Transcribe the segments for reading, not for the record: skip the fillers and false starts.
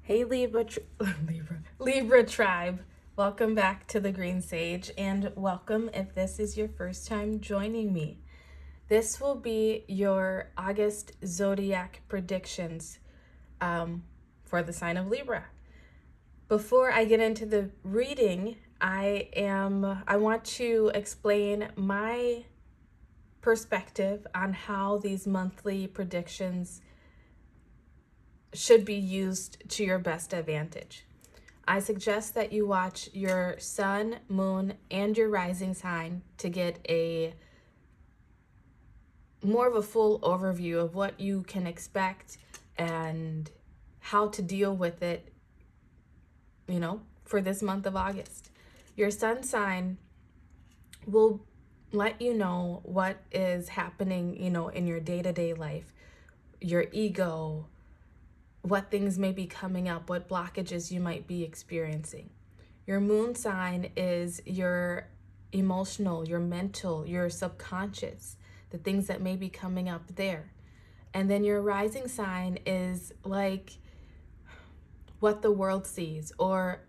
Hey Libra tribe, welcome back to the Green Sage, and welcome if this is your first time joining me. This will be your August zodiac predictions for the sign of Libra. Before I get into the reading, I want to explain my perspective on how these monthly predictions should be used to your best advantage. I suggest that you watch your sun, moon, and your rising sign to get a more of a full overview of what you can expect and how to deal with it, for this month of August. Your sun sign will let you know what is happening, in your day-to-day life, your ego, what things may be coming up, what blockages you might be experiencing. Your moon sign is your emotional, your mental, your subconscious, the things that may be coming up there. And then your rising sign is like what the world sees or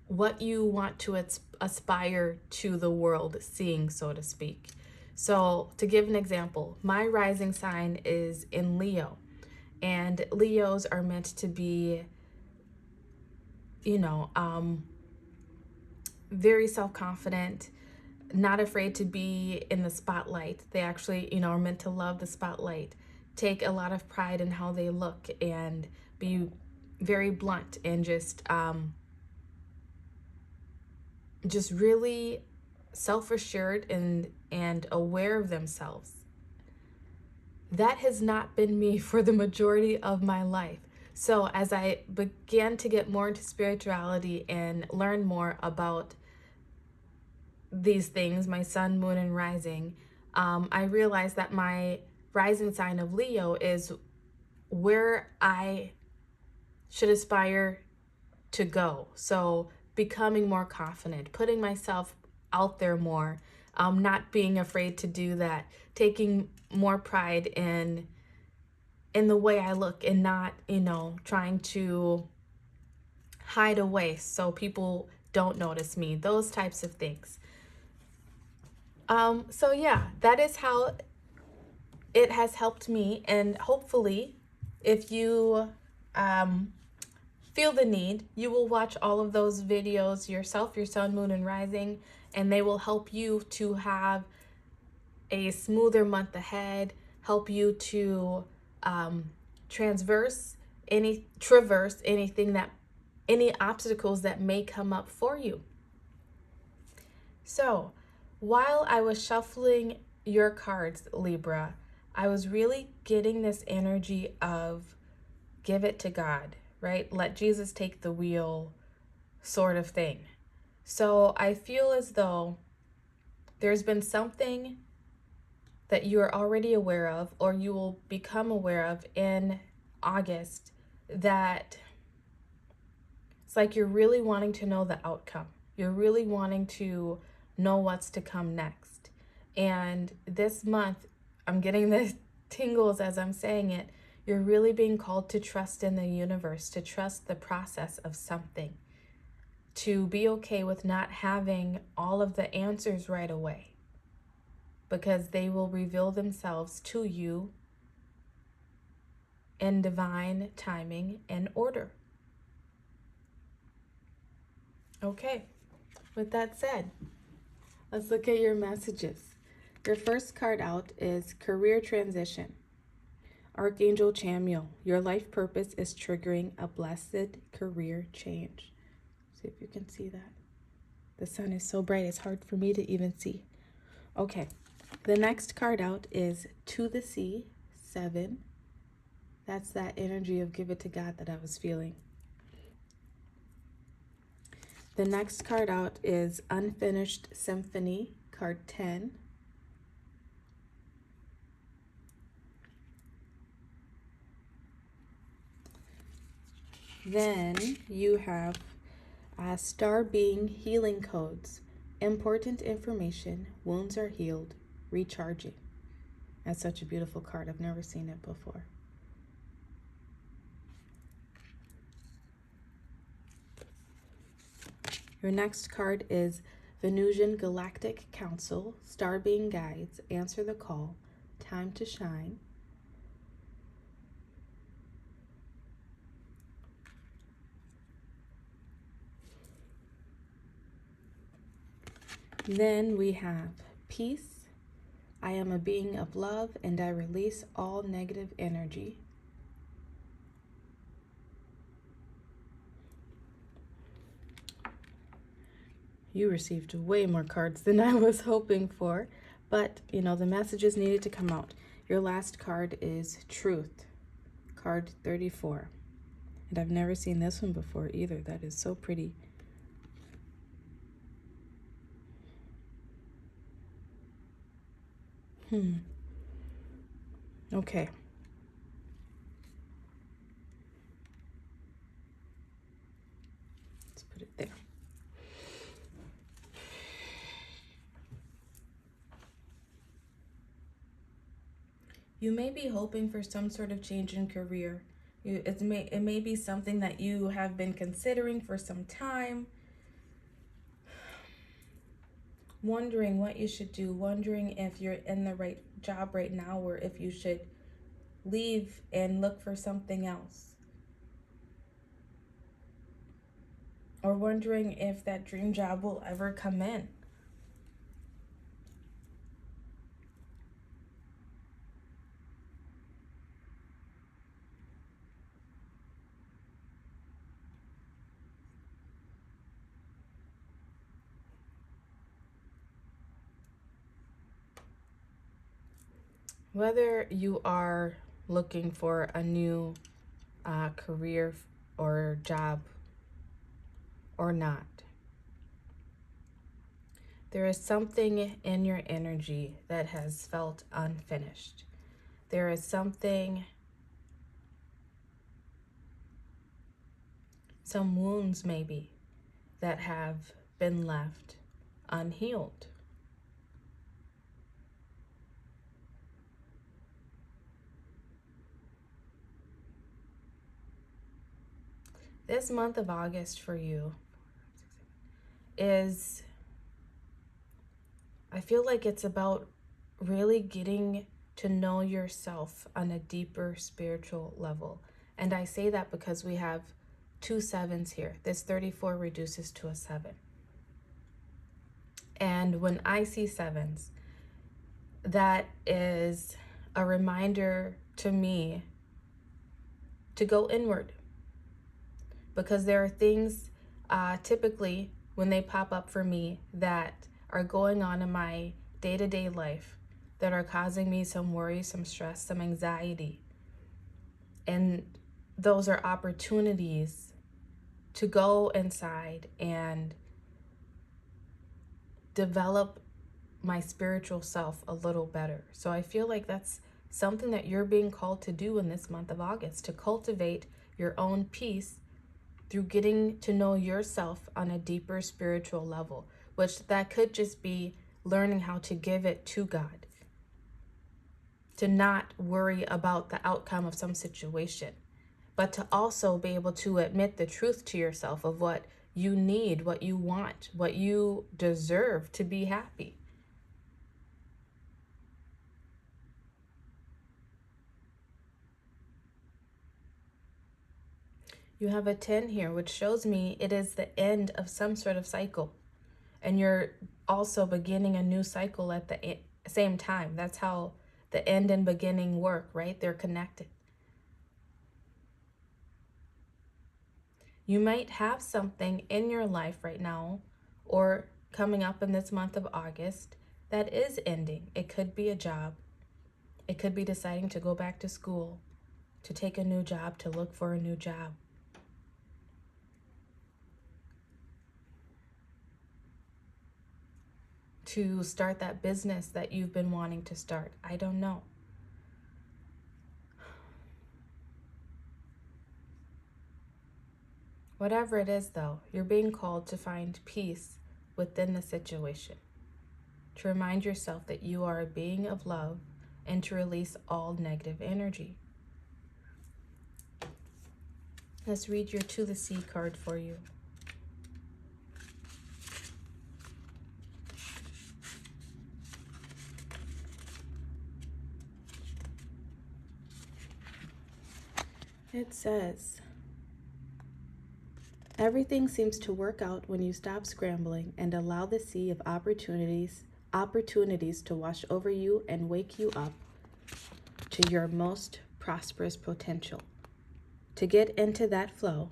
what you want to aspire to the world seeing, so to speak. So to give an example, my rising sign is in Leo. And Leos are meant to be, very self-confident, not afraid to be in the spotlight. They actually, are meant to love the spotlight, take a lot of pride in how they look, and be very blunt and just really self-assured and aware of themselves. That has not been me for the majority of my life. So as I began to get more into spirituality and learn more about these things, my sun, moon, and rising, I realized that my rising sign of Leo is where I should aspire to go. So becoming more confident, putting myself out there more, not being afraid to do that, taking more pride in the way I look and not, trying to hide away so people don't notice me, those types of things. So yeah, that is how it has helped me, and hopefully if you feel the need, you will watch all of those videos yourself, your sun, moon, and rising, and they will help you to have a smoother month ahead, help you to traverse any obstacles that may come up for you. So while I was shuffling your cards, Libra, I was really getting this energy of give it to God, right? Let Jesus take the wheel sort of thing. So I feel as though there's been something that you are already aware of or you will become aware of in August that it's like you're really wanting to know the outcome. You're really wanting to know what's to come next. And this month, I'm getting the tingles as I'm saying it. You're really being called to trust in the universe, to trust the process of something, to be okay with not having all of the answers right away, because they will reveal themselves to you in divine timing and order. Okay, with that said, let's look at your messages. Your first card out is Career Transition. Archangel Chamuel, your life purpose is triggering a blessed career change. See if you can see that. The sun is so bright, it's hard for me to even see. Okay, the next card out is To the Sea, 7. That's that energy of give it to God that I was feeling. The next card out is Unfinished Symphony, card 10. Then you have Star Being Healing Codes. Important information, wounds are healed, recharging. That's such a beautiful card. I've never seen it before. Your next card is Venusian Galactic Council, Star Being Guides, Answer the Call, Time to Shine. Then we have Peace. I am a being of love and I release all negative energy. You received way more cards than I was hoping for, but the messages needed to come out. Your last card is Truth, card 34. And I've never seen this one before either. That is so pretty. Okay. Let's put it there. You may be hoping for some sort of change in career. It may be something that you have been considering for some time. Wondering what you should do, wondering if you're in the right job right now or if you should leave and look for something else. Or wondering if that dream job will ever come in. Whether you are looking for a new career or job or not, there is something in your energy that has felt unfinished. There is something, some wounds maybe, that have been left unhealed. This month of August for you is, I feel like it's about really getting to know yourself on a deeper spiritual level. And I say that because we have 2 7s here. This 34 reduces to a 7. And when I see 7s, that is a reminder to me to go inward. Because there are things typically when they pop up for me that are going on in my day-to-day life that are causing me some worry, some stress, some anxiety. And those are opportunities to go inside and develop my spiritual self a little better. So I feel like that's something that you're being called to do in this month of August, to cultivate your own peace through getting to know yourself on a deeper spiritual level, which that could just be learning how to give it to God, to not worry about the outcome of some situation, but to also be able to admit the truth to yourself of what you need, what you want, what you deserve to be happy. You have a 10 here, which shows me it is the end of some sort of cycle. And you're also beginning a new cycle at the same time. That's how the end and beginning work, right? They're connected. You might have something in your life right now or coming up in this month of August that is ending. It could be a job. It could be deciding to go back to school, to take a new job, to look for a new job. To start that business that you've been wanting to start. I don't know. Whatever it is, though, you're being called to find peace within the situation, to remind yourself that you are a being of love and to release all negative energy. Let's read your To the Sea card for you. it says, everything seems to work out when you stop scrambling and allow the sea of opportunities to wash over you and wake you up to your most prosperous potential. To get into that flow,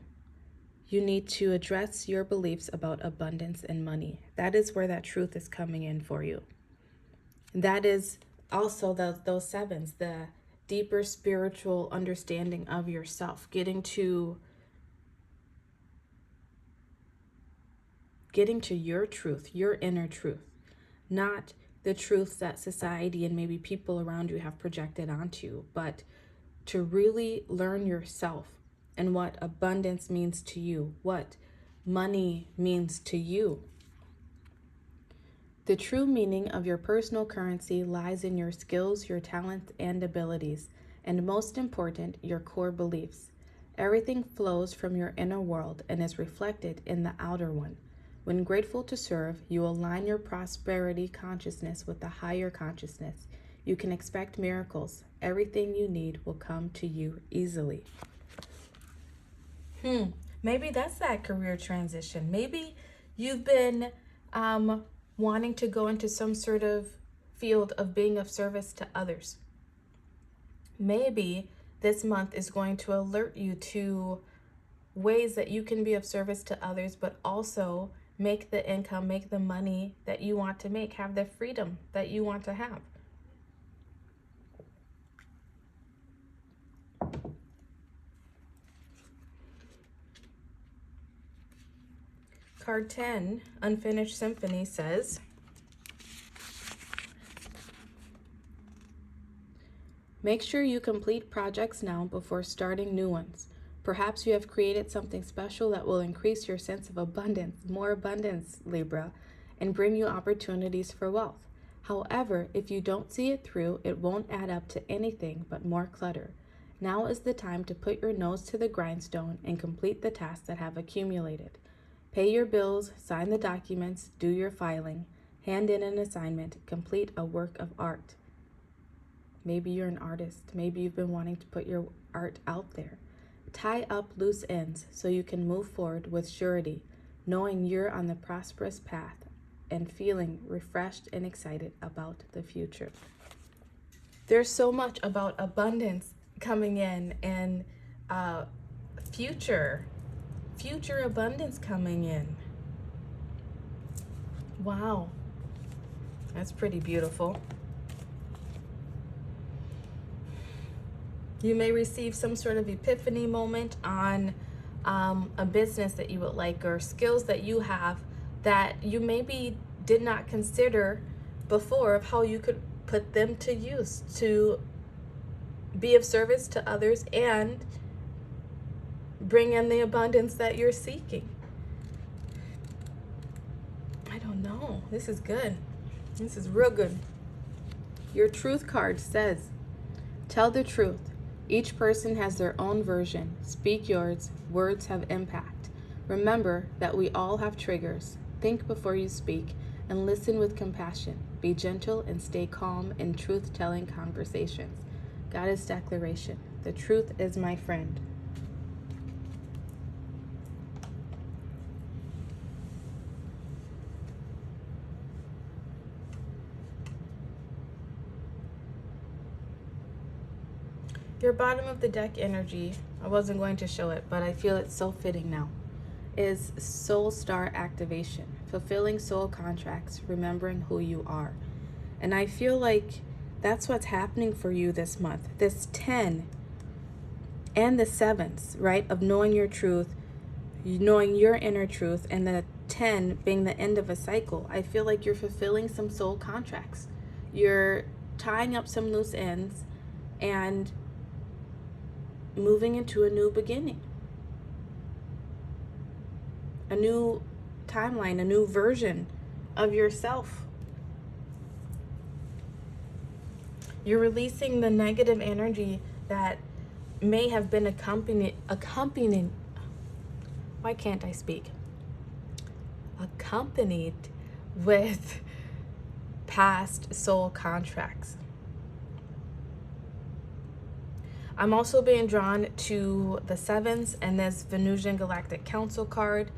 you need to address your beliefs about abundance and money. That is where that truth is coming in for you. That is also those sevens, the deeper spiritual understanding of yourself, getting to your truth, your inner truth, not the truths that society and maybe people around you have projected onto you, but to really learn yourself and what abundance means to you, what money means to you. The true meaning of your personal currency lies in your skills, your talents, and abilities, and most important, your core beliefs. Everything flows from your inner world and is reflected in the outer one. When grateful to serve, you align your prosperity consciousness with the higher consciousness. You can expect miracles. Everything you need will come to you easily. Maybe that's that career transition. Maybe you've been wanting to go into some sort of field of being of service to others. Maybe this month is going to alert you to ways that you can be of service to others, but also make the income, make the money that you want to make, have the freedom that you want to have. Card 10, Unfinished Symphony, says, make sure you complete projects now before starting new ones. Perhaps you have created something special that will increase your sense of abundance, more abundance, Libra, and bring you opportunities for wealth. However, if you don't see it through, it won't add up to anything but more clutter. Now is the time to put your nose to the grindstone and complete the tasks that have accumulated. Pay your bills, sign the documents, do your filing, hand in an assignment, complete a work of art. Maybe you're an artist. Maybe you've been wanting to put your art out there. Tie up loose ends so you can move forward with surety, knowing you're on the prosperous path and feeling refreshed and excited about the future. There's so much about abundance coming in and future abundance coming in. Wow, that's pretty beautiful. You may receive some sort of epiphany moment on a business that you would like, or skills that you have that you maybe did not consider before, of how you could put them to use to be of service to others and bring in the abundance that you're seeking. I don't know. This is good. This is real good. Your truth card says, tell the truth. Each person has their own version. Speak yours. Words have impact. Remember that we all have triggers. Think before you speak and listen with compassion. Be gentle and stay calm in truth-telling conversations. Goddess declaration. The truth is my friend. Your bottom of the deck energy, I wasn't going to show it, but I feel it's so fitting now, is soul star activation, fulfilling soul contracts, remembering who you are. And I feel like that's what's happening for you this month. This 10 and the 7s, right, of knowing your truth, knowing your inner truth, and the 10 being the end of a cycle. I feel like you're fulfilling some soul contracts. You're tying up some loose ends and moving into a new beginning, a new timeline, a new version of yourself. You're releasing the negative energy that may have been accompanying, why can't I speak? Accompanied with past soul contracts. I'm also being drawn to the sevens and this Venusian Galactic Council card.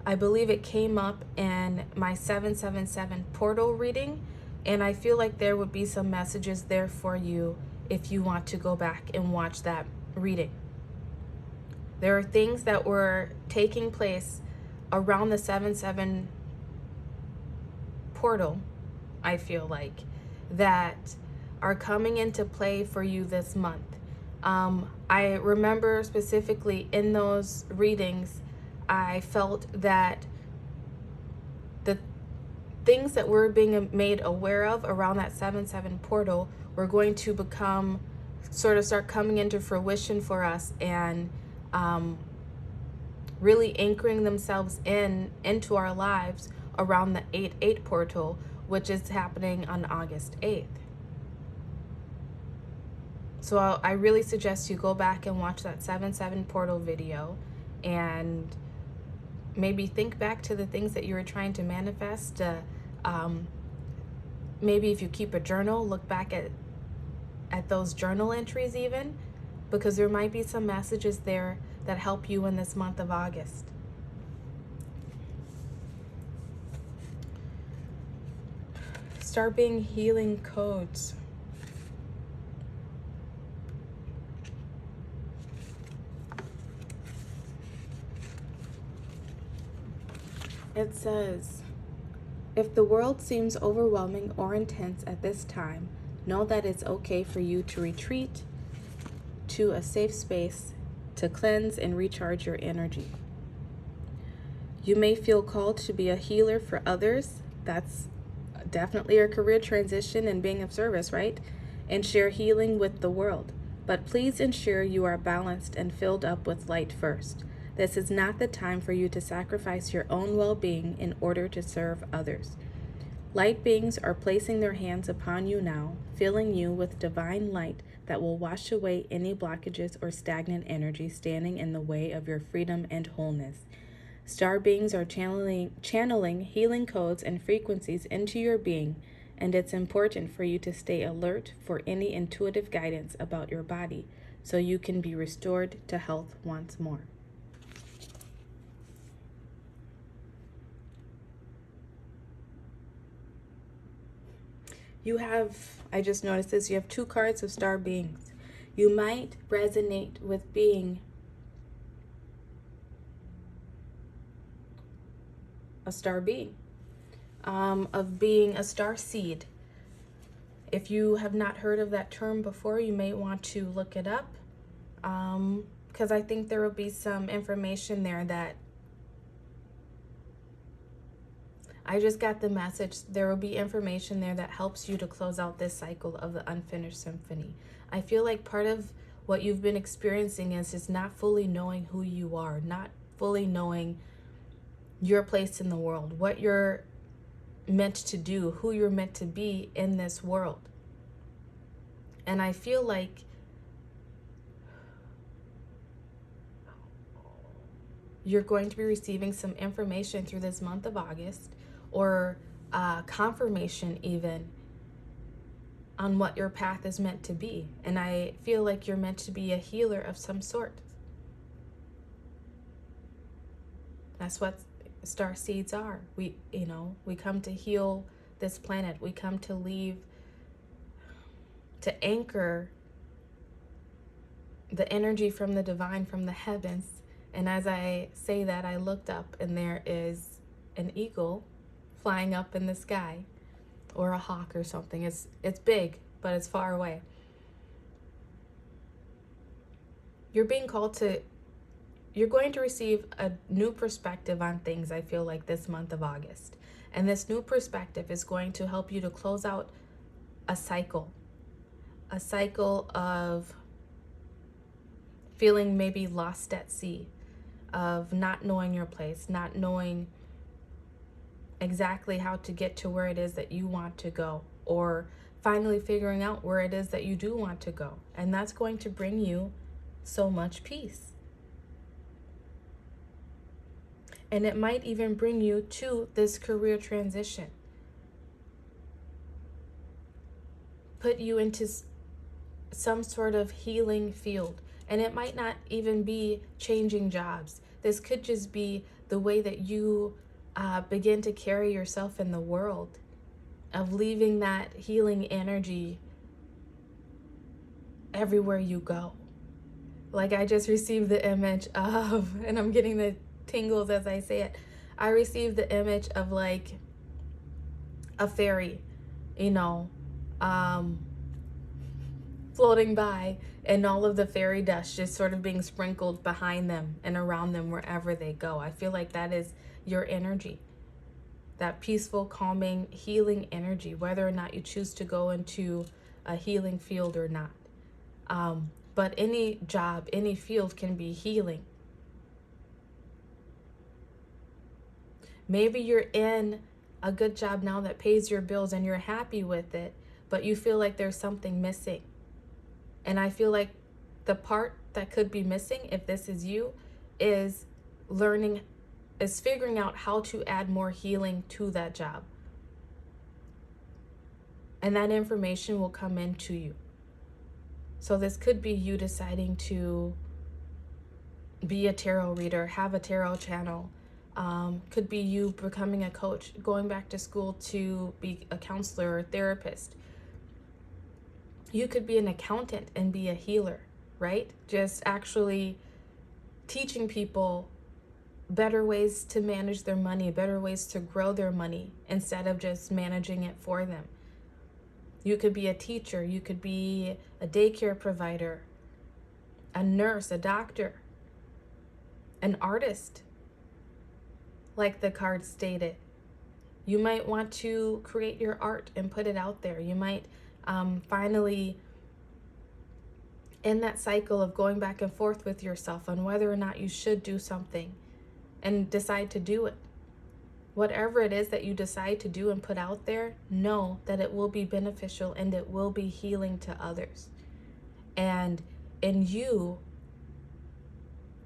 I believe it came up in my 777 portal reading, and I feel like there would be some messages there for you if you want to go back and watch that reading. There are things that were taking place around the 7-7 portal, I feel like, that are coming into play for you this month. I remember specifically in those readings, I felt that the things that we're being made aware of around that 7-7 portal were going to start coming into fruition for us, and really anchoring themselves into our lives around the 8-8 portal, which is happening on August 8th. So I really suggest you go back and watch that 7-7 portal video, and maybe think back to the things that you were trying to manifest. Maybe if you keep a journal, look back at those journal entries even, because there might be some messages there that help you in this month of August. Start being healing codes. It says, if the world seems overwhelming or intense at this time, know that it's okay for you to retreat to a safe space to cleanse and recharge your energy. You may feel called to be a healer for others. That's definitely a career transition and being of service, right? And share healing with the world. But please ensure you are balanced and filled up with light first. This is not the time for you to sacrifice your own well-being in order to serve others. Light beings are placing their hands upon you now, filling you with divine light that will wash away any blockages or stagnant energy standing in the way of your freedom and wholeness. Star beings are channeling healing codes and frequencies into your being, and it's important for you to stay alert for any intuitive guidance about your body so you can be restored to health once more. I just noticed this, you have 2 cards of star beings. You might resonate with being a star being, of being a star seed. If you have not heard of that term before, you may want to look it up, because I think there will be some information there that I just got the message. There will be information there that helps you to close out this cycle of the unfinished symphony. I feel like part of what you've been experiencing is just not fully knowing who you are, not fully knowing your place in the world, what you're meant to do, who you're meant to be in this world. And I feel like you're going to be receiving some information through this month of August, or confirmation even on what your path is meant to be. And I feel like you're meant to be a healer of some sort. That's what star seeds are. We come to heal this planet. We come to anchor the energy from the divine, from the heavens. And as I say that, I looked up and there is an eagle flying up in the sky, or a hawk or something. It's big, but it's far away. You're being called to, you're going to receive a new perspective on things, I feel like, this month of August. And this new perspective is going to help you to close out a cycle of feeling maybe lost at sea, of not knowing your place, not knowing exactly how to get to where it is that you want to go, or finally figuring out where it is that you do want to go. And that's going to bring you so much peace. And it might even bring you to this career transition. Put you into some sort of healing field. And it might not even be changing jobs. This could just be the way that you begin to carry yourself in the world, of leaving that healing energy everywhere you go. Like, I just received the image of, and I'm getting the tingles as I say it, I received the image of like a fairy, you know, floating by, and all of the fairy dust just sort of being sprinkled behind them and around them wherever they go. I feel like that is your energy, that peaceful, calming, healing energy, whether or not you choose to go into a healing field or not. But any job, any field can be healing. Maybe you're in a good job now that pays your bills and you're happy with it, but you feel like there's something missing. And I feel like the part that could be missing, if this is you, is figuring out how to add more healing to that job. And that information will come into you. So this could be you deciding to be a tarot reader, have a tarot channel. Could be you becoming a coach, going back to school to be a counselor or therapist. You could be an accountant and be a healer, right? Just actually teaching people better ways to manage their money, better ways to grow their money instead of just managing it for them. You could be a teacher, you could be a daycare provider, a nurse, a doctor, an artist, like the card stated. You might want to create your art and put it out there. You might finally end that cycle of going back and forth with yourself on whether or not you should do something and decide to do it. Whatever it is that you decide to do and put out there, know that it will be beneficial and it will be healing to others. And in you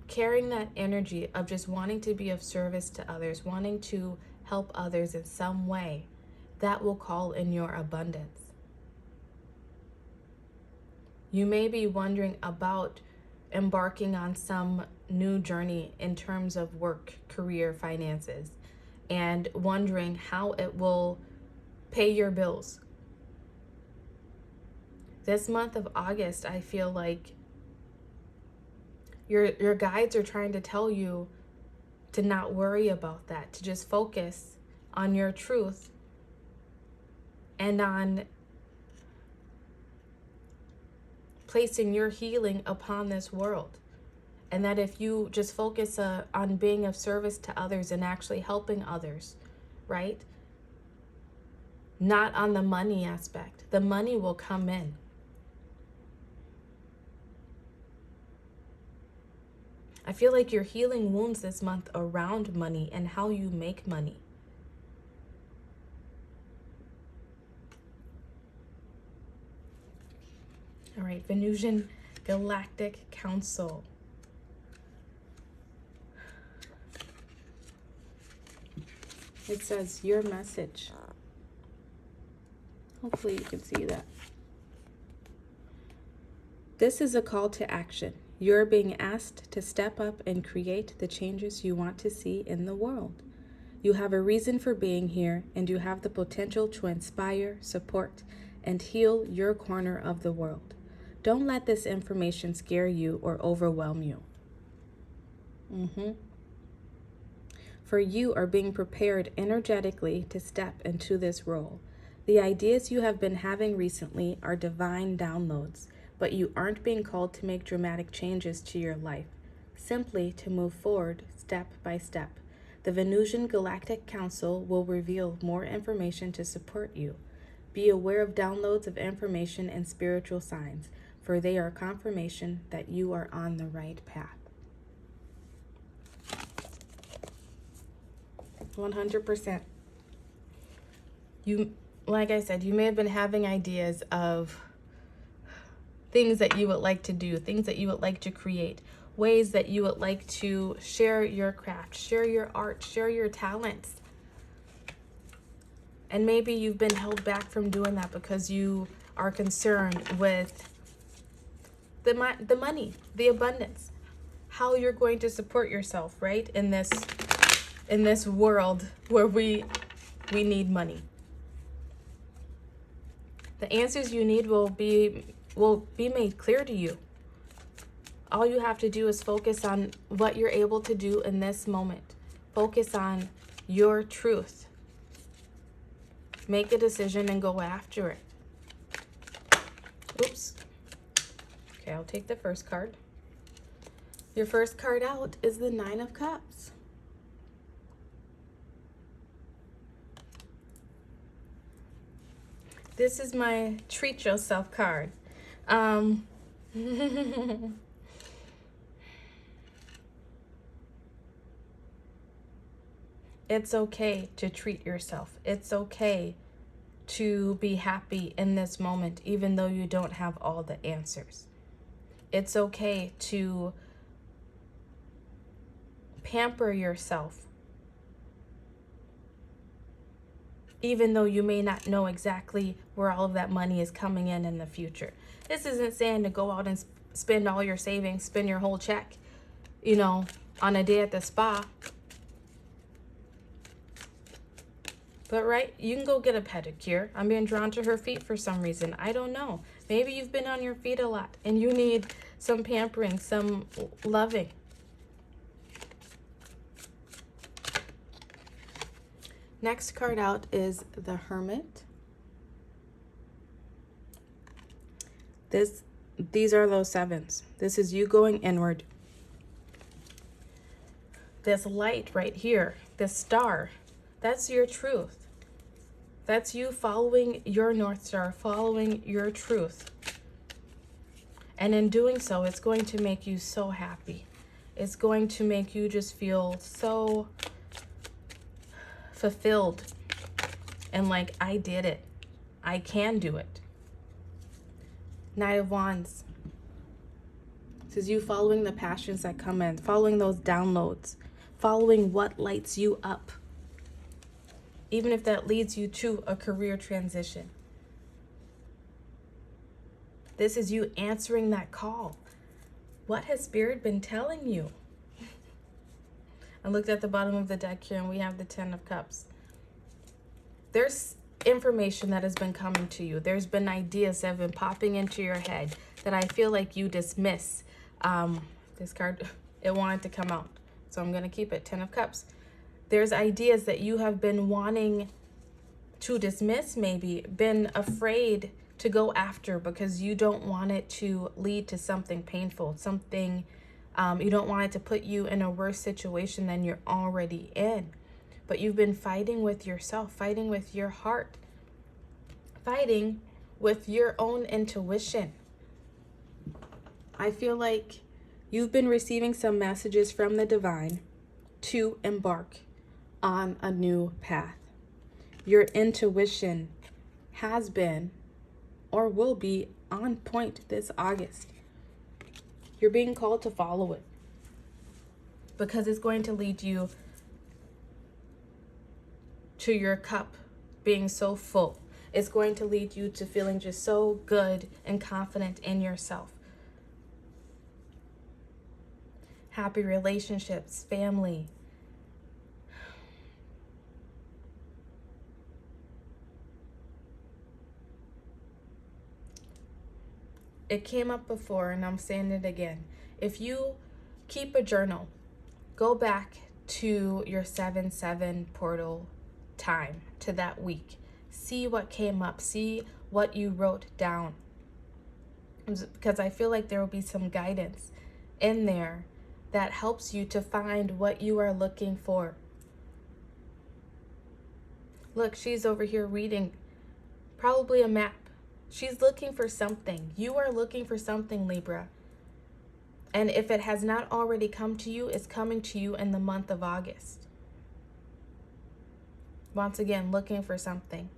carrying that energy of just wanting to be of service to others, wanting to help others in some way, that will call in your abundance. You may be wondering about embarking on some new journey in terms of work, career, finances, and wondering how it will pay your bills. This month of August, I feel like your guides are trying to tell you to not worry about that, to just focus on your truth and on placing your healing upon this world. And that if you just focus on being of service to others and actually helping others, right? Not on the money aspect. The money will come in. I feel like you're healing wounds this month around money and how you make money. All right, Venusian Galactic Council. It says your message. Hopefully you can see that. This is a call to action. You're being asked to step up and create the changes you want to see in the world. You have a reason for being here, and you have the potential to inspire, support, and heal your corner of the world. Don't let this information scare you or overwhelm you. For you are being prepared energetically to step into this role. The ideas you have been having recently are divine downloads, but you aren't being called to make dramatic changes to your life, simply to move forward step by step. The Venusian Galactic Council will reveal more information to support you. Be aware of downloads of information and spiritual signs, for they are confirmation that you are on the right path. 100%. You, like I said, you may have been having ideas of things that you would like to do, things that you would like to create, ways that you would like to share your craft, share your art, share your talents. And maybe you've been held back from doing that because you are concerned with the money, the abundance, how you're going to support yourself, right? In this world where we need money. The answers you need will be made clear to you. All you have to do is focus on what you're able to do in this moment. Focus on your truth. Make a decision and go after it. Oops. Okay, I'll take the first card. Your first card out is the Nine of Cups. This is my treat yourself card. It's okay to treat yourself. It's okay to be happy in this moment, even though you don't have all the answers. It's okay to pamper yourself, even though you may not know exactly where all of that money is coming in the future. This isn't saying to go out and spend all your savings, spend your whole check, on a day at the spa. But right, you can go get a pedicure. I'm being drawn to her feet for some reason. I don't know. Maybe you've been on your feet a lot and you need some pampering, some loving. Next card out is the Hermit. These are those sevens. This is you going inward. This light right here, this star, that's your truth. That's you following your North Star, following your truth. And in doing so, it's going to make you so happy. It's going to make you just feel so fulfilled and like, I did it. I can do it. Knight of Wands. This is you following the passions that come in, following those downloads, following what lights you up. Even if that leads you to a career transition. This is you answering that call. What has Spirit been telling you? I looked at the bottom of the deck here and we have the Ten of Cups. There's information that has been coming to you. There's been ideas that have been popping into your head that I feel like you dismiss. This card, it wanted to come out. So I'm going to keep it. Ten of Cups. There's ideas that you have been wanting to dismiss, maybe been afraid to go after because you don't want it to lead to something painful, something you don't want it to put you in a worse situation than you're already in. But you've been fighting with yourself, fighting with your heart, fighting with your own intuition. I feel like you've been receiving some messages from the divine to embark on a new path. Your intuition has been or will be on point this August. You're being called to follow it because it's going to lead you to your cup being so full. It's going to lead you to feeling just so good and confident in yourself. Happy relationships, family. It came up before and I'm saying it again. If you keep a journal, go back to your 7/7 portal time, to that week. See what came up. See what you wrote down. Because I feel like there will be some guidance in there that helps you to find what you are looking for. Look, she's over here reading probably a map. She's looking for something. You are looking for something, Libra. And if it has not already come to you, it's coming to you in the month of August. Once again, looking for something.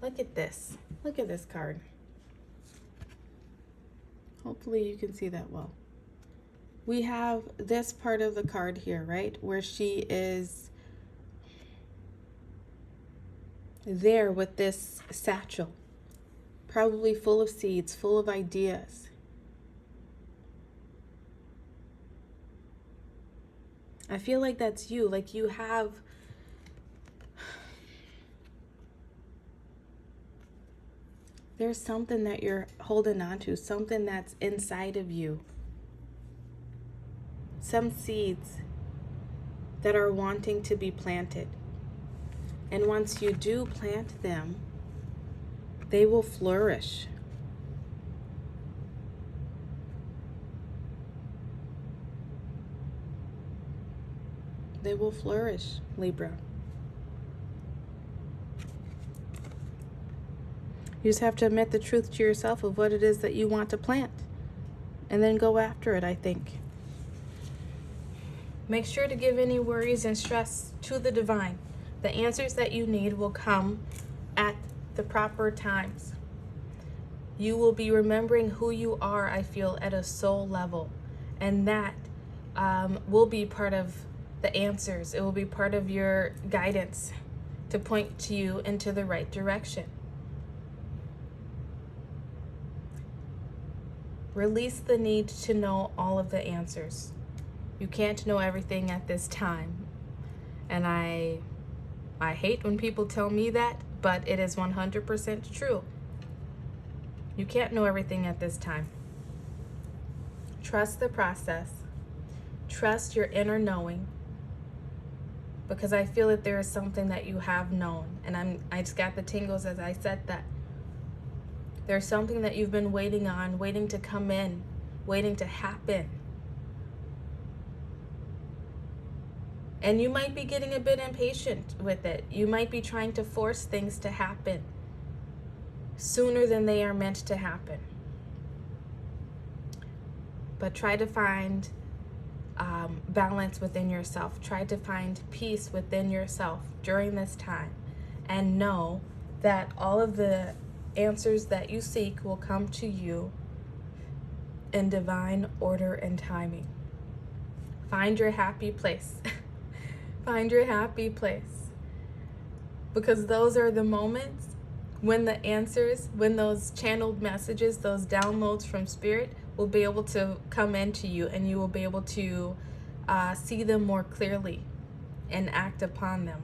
Look at this. Look at this card. Hopefully you can see that well. we have this part of the card here, right? Where she is there with this satchel, probably full of seeds, full of ideas. I feel like that's you. Like you have there's something that you're holding on to, something that's inside of you. Some seeds that are wanting to be planted. And once you do plant them, they will flourish. They will flourish, Libra. You just have to admit the truth to yourself of what it is that you want to plant. And then go after it, I think. Make sure to give any worries and stress to the divine. The answers that you need will come at the proper times. You will be remembering who you are, I feel, at a soul level. And that will be part of the answers. It will be part of your guidance to point to you into the right direction. Release the need to know all of the answers. You can't know everything at this time. And I hate when people tell me that, but it is 100% true. You can't know everything at this time. Trust the process. Trust your inner knowing. Because I feel that there is something that you have known. And I just got the tingles as I said that. There's something that you've been waiting on, waiting to come in, waiting to happen. And you might be getting a bit impatient with it. You might be trying to force things to happen sooner than they are meant to happen. But try to find balance within yourself. Try to find peace within yourself during this time. And know that all of the answers that you seek will come to you in divine order and timing. Find your happy place. Find your happy place. Because those are the moments when the answers, when those channeled messages, those downloads from Spirit will be able to come into you, and you will be able to see them more clearly and act upon them.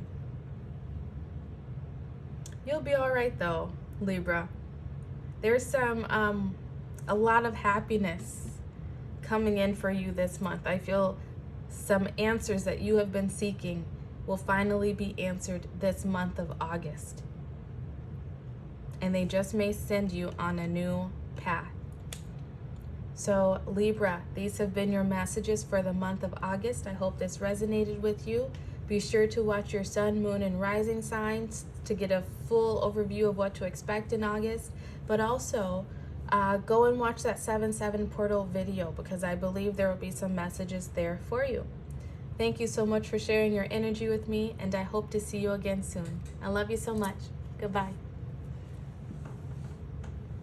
You'll be all right though, Libra. There's a lot of happiness coming in for you this month. I feel some answers that you have been seeking will finally be answered this month of August. And they just may send you on a new path. So Libra, these have been your messages for the month of August. I hope this resonated with you. Be sure to watch your sun, moon, and rising signs to get a full overview of what to expect in August. But also, go and watch that 7/7 portal video, because I believe there will be some messages there for you. Thank you so much for sharing your energy with me, and I hope to see you again soon. I love you so much. Goodbye.